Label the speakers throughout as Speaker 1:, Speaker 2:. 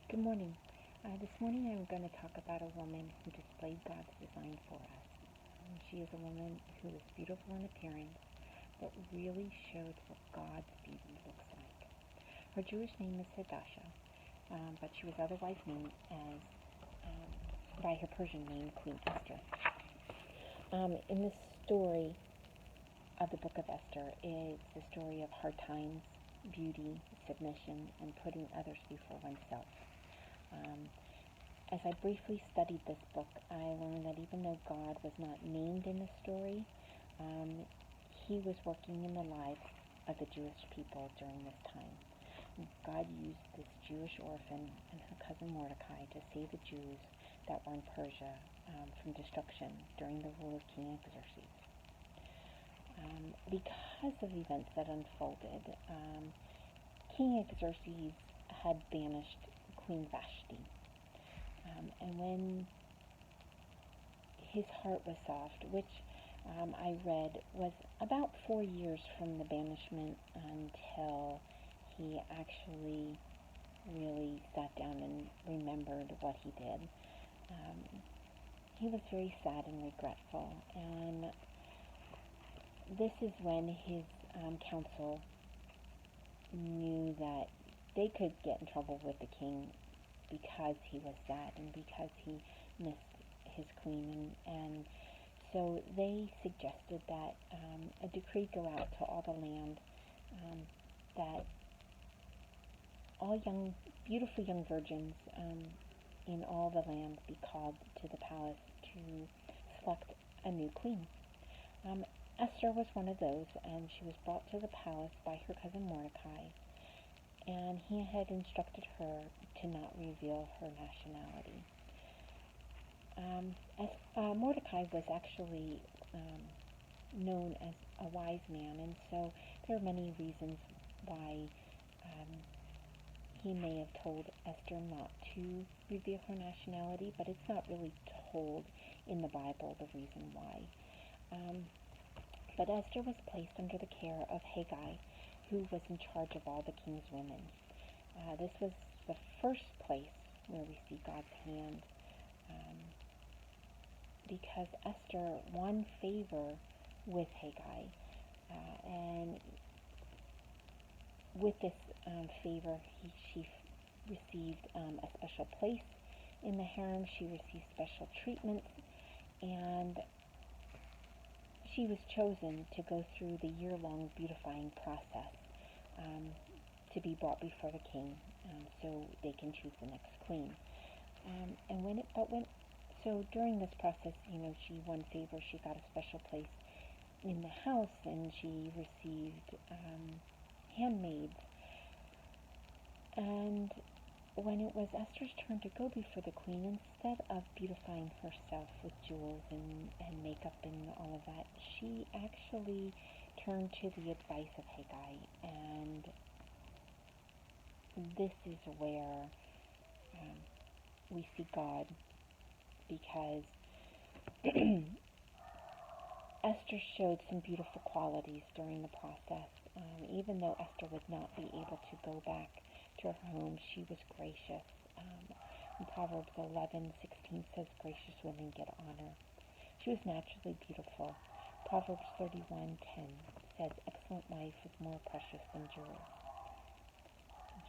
Speaker 1: Good morning. This morning I'm going to talk about a woman who displayed God's design for us. She is a woman who is beautiful in appearance, but really showed what God's beauty looks like. Her Jewish name is Hadassah, but she was otherwise known as by her Persian name, Queen Esther. In the story of the book of Esther, it's the story of hard times, beauty, submission, and putting others before oneself. As I briefly studied this book, I learned that even though God was not named in the story, he was working in the lives of the Jewish people during this time. God used this Jewish orphan and her cousin Mordecai to save the Jews that were in Persia from destruction during the rule of King Xerxes. Because of events that unfolded, King Xerxes had banished Queen Vashti. And when his heart was soft, which I read was about 4 years from the banishment until he actually really sat down and remembered what he did. He was very sad and regretful, and this is when his council knew that they could get in trouble with the king because he was sad and because he missed his queen, and so they suggested that a decree go out to all the land that all beautiful young virgins in all the land be called to the palace to select a new queen. Esther was one of those, and she was brought to the palace by her cousin Mordecai, and he had instructed her to not reveal her nationality. Mordecai was actually known as a wise man, and so there are many reasons why he may have told Esther not to reveal her nationality, but it's not really told in the Bible the reason why. But Esther was placed under the care of Haggai, who was in charge of all the king's women. This was the first place where we see God's hand, because Esther won favor with Haggai, and with this favor, she received a special place in the harem. She received special treatment, and she was chosen to go through the year-long beautifying process to be brought before the king, so they can choose the next queen. So during this process, she won favor. She got a special place in the house, and she received handmaids. And when it was Esther's turn to go before the queen, instead of beautifying herself with jewels and makeup and all of that, she actually turned to the advice of Haggai, and this is where we see God, because Esther showed some beautiful qualities during the process. Even though Esther would not be able to go back to her home, she was gracious. Proverbs 11:16 says, "Gracious women get honor." She was naturally beautiful. Proverbs 31:10 says, "Excellent wife is more precious than jewels."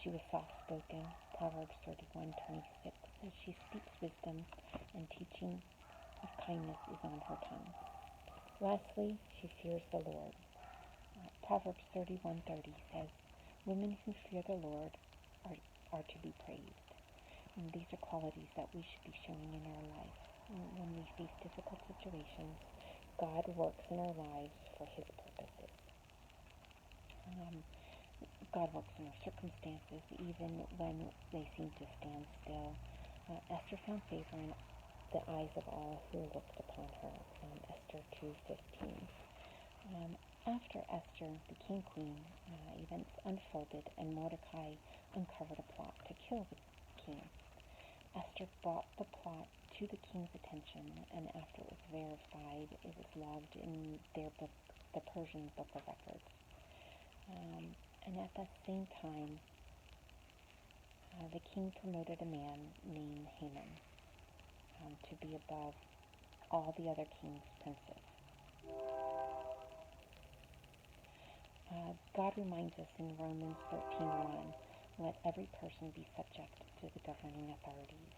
Speaker 1: She was soft-spoken. Proverbs 31:26 says, "She speaks wisdom, and teaching of kindness is on her tongue." Lastly, she fears the Lord. Proverbs 31:30 says, "Women who fear the Lord are to be praised." And these are qualities that we should be showing in our life. When we face difficult situations, God works in our lives for his purposes. God works in our circumstances, even when they seem to stand still. Esther found favor in the eyes of all who looked upon her. Esther 2:15. After Esther became queen, events unfolded, and Mordecai uncovered a plot to kill the king. Esther brought the plot to the king's attention, and after it was verified, it was logged in their book, the Persian Book of Records. And at that same time, the king promoted a man named Haman to be above all the other king's princes. God reminds us in Romans 13:1, let every person be subject to the governing authorities,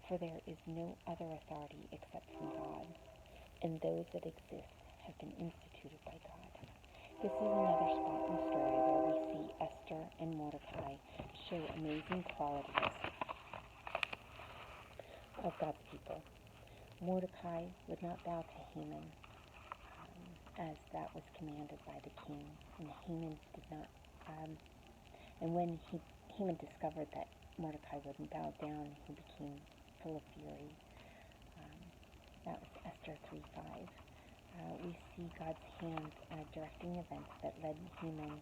Speaker 1: for there is no other authority except from God, and those that exist have been instituted by God. This is another spot in the story where we see Esther and Mordecai show amazing qualities of God's people. Mordecai would not bow to Haman, as that was commanded by the king, and Haman did not. And when Haman discovered that Mordecai wouldn't bow down, he became full of fury. That was Esther 3:5. We see God's hand directing events that led Haman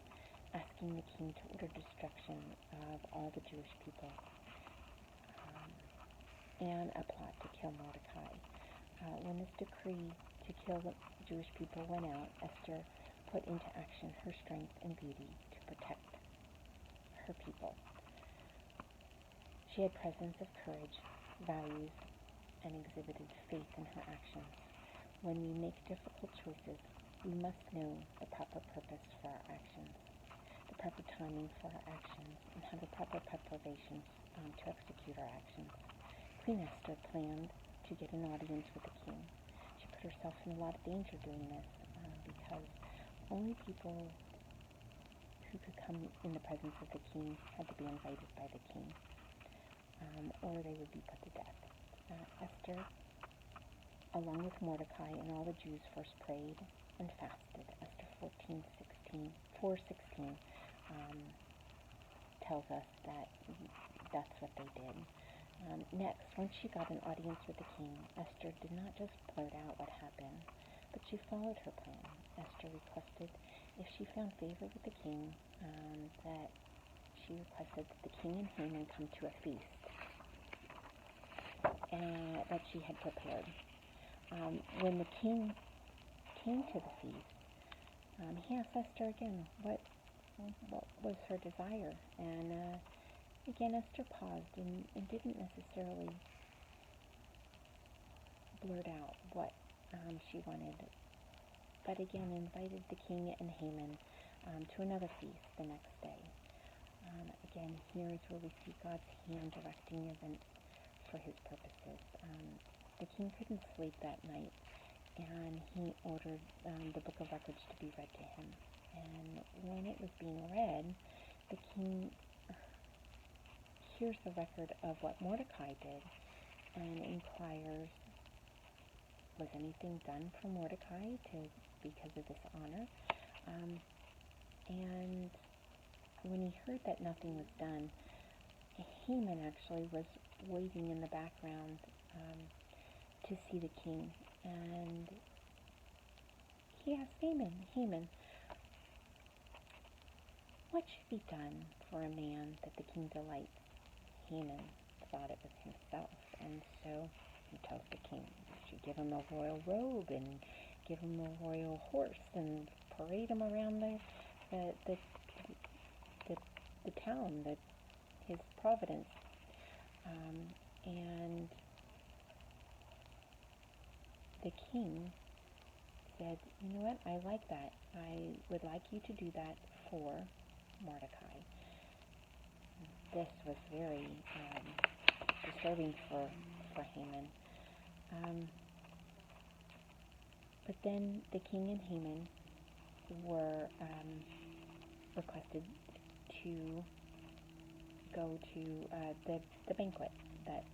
Speaker 1: asking the king to order destruction of all the Jewish people, and a plot to kill Mordecai. When this decree to kill the Jewish people went out, Esther put into action her strength and beauty to protect her people. She had presence of courage, values, and exhibited faith in her actions. When we make difficult choices, we must know the proper purpose for our actions, the proper timing for our actions, and have the proper preparations to execute our actions. Queen Esther planned to get an audience with the king. She put herself in a lot of danger doing this because only people who could come in the presence of the king had to be invited by the king, or they would be put to death. Esther, along with Mordecai and all the Jews, first prayed and fasted. Esther 4:16 tells us that that's what they did. Next, once she got an audience with the king, Esther did not just blurt out what happened, but she followed her plan. Esther requested, if she found favor with the king, that the king and Haman come to a feast that she had prepared. When the king came to the feast, he asked Esther again what was her desire, and again Esther paused and didn't necessarily blurt out what she wanted, but again invited the king and Haman to another feast the next day. Again, here is where we see God's hand directing events for his purposes. The king couldn't sleep that night, and he ordered the book of records to be read to him. And when it was being read, the king hears the record of what Mordecai did and inquires, was anything done for Mordecai because of this honor? And when he heard that nothing was done, Haman actually was waiting in the background to see the king, and he asked Haman, what should be done for a man that the king delights? Haman thought it was himself, and so he tells the king, you should give him a royal robe and give him a royal horse and parade him around the town, his providence. And the king said, you know what, I like that. I would like you to do that for Mordecai. This was very disturbing for Haman. But then the king and Haman were requested to go to the banquet that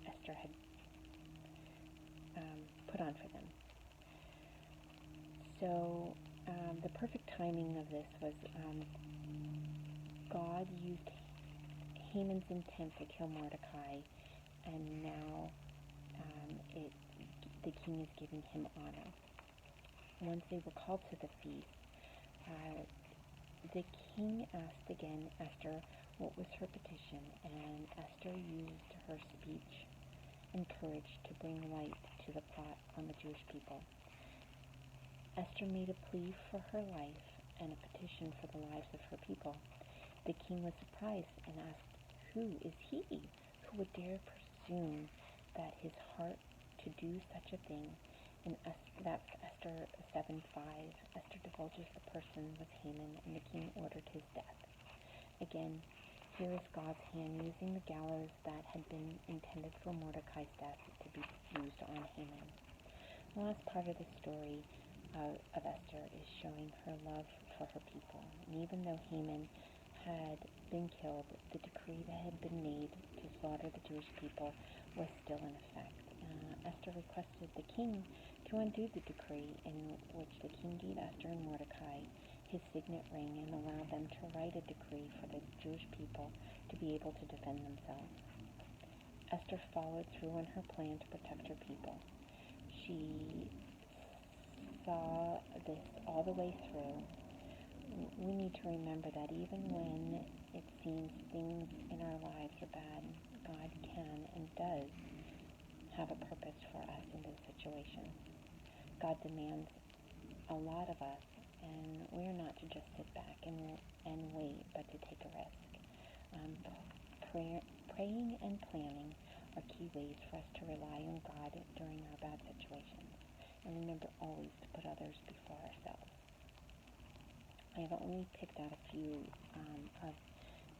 Speaker 1: Esther had put on for them. So the perfect timing of this was God used Haman's intent to kill Mordecai, and now the king is giving him honor. Once they were called to the feast, the king asked again Esther what was her petition, and Esther used her speech and courage to bring light to the plot on the Jewish people. Esther made a plea for her life and a petition for the lives of her people. The king was surprised and asked, who is he who would dare presume that his heart to do such a thing? In that's Esther 7:5. Esther divulges the person was Haman, and the king ordered his death. Again, here is God's hand using the gallows that had been intended for Mordecai's death to be used on Haman. The last part of the story of Esther is showing her love for her people. And even though Haman had been killed, the decree that had been made to slaughter the Jewish people was still in effect. Esther requested the king to undo the decree, in which the king gave Esther and Mordecai his signet ring and allowed them to write a decree for the Jewish people to be able to defend themselves. Esther followed through on her plan to protect her people. She saw this all the way through. We need to remember that even when it seems things in our lives are bad, God can and does have a purpose for us in those situations. God demands a lot of us, and we're not to just sit back and wait, but to take a risk. Praying and planning are key ways for us to rely on God during our bad situations. And remember always to put others before ourselves. I have only picked out a few of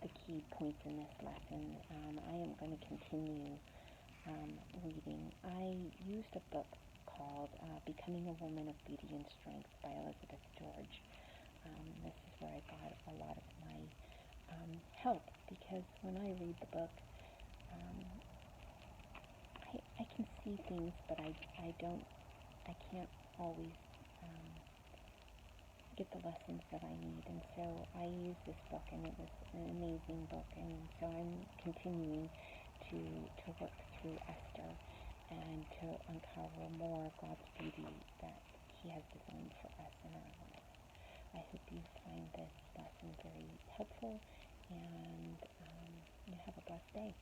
Speaker 1: the key points in this lesson. I am going to continue reading. I used a book called Becoming a Woman of Beauty and Strength by Elizabeth George. This is where I got a lot of my help, because when I read the book, I can see things, but I can't always get the lessons that I need, and so I used this book, and it was an amazing book, and so I'm continuing to work through Esther and to uncover more of God's beauty that He has designed for us in our lives. I hope you find this lesson very helpful, and you have a blessed day.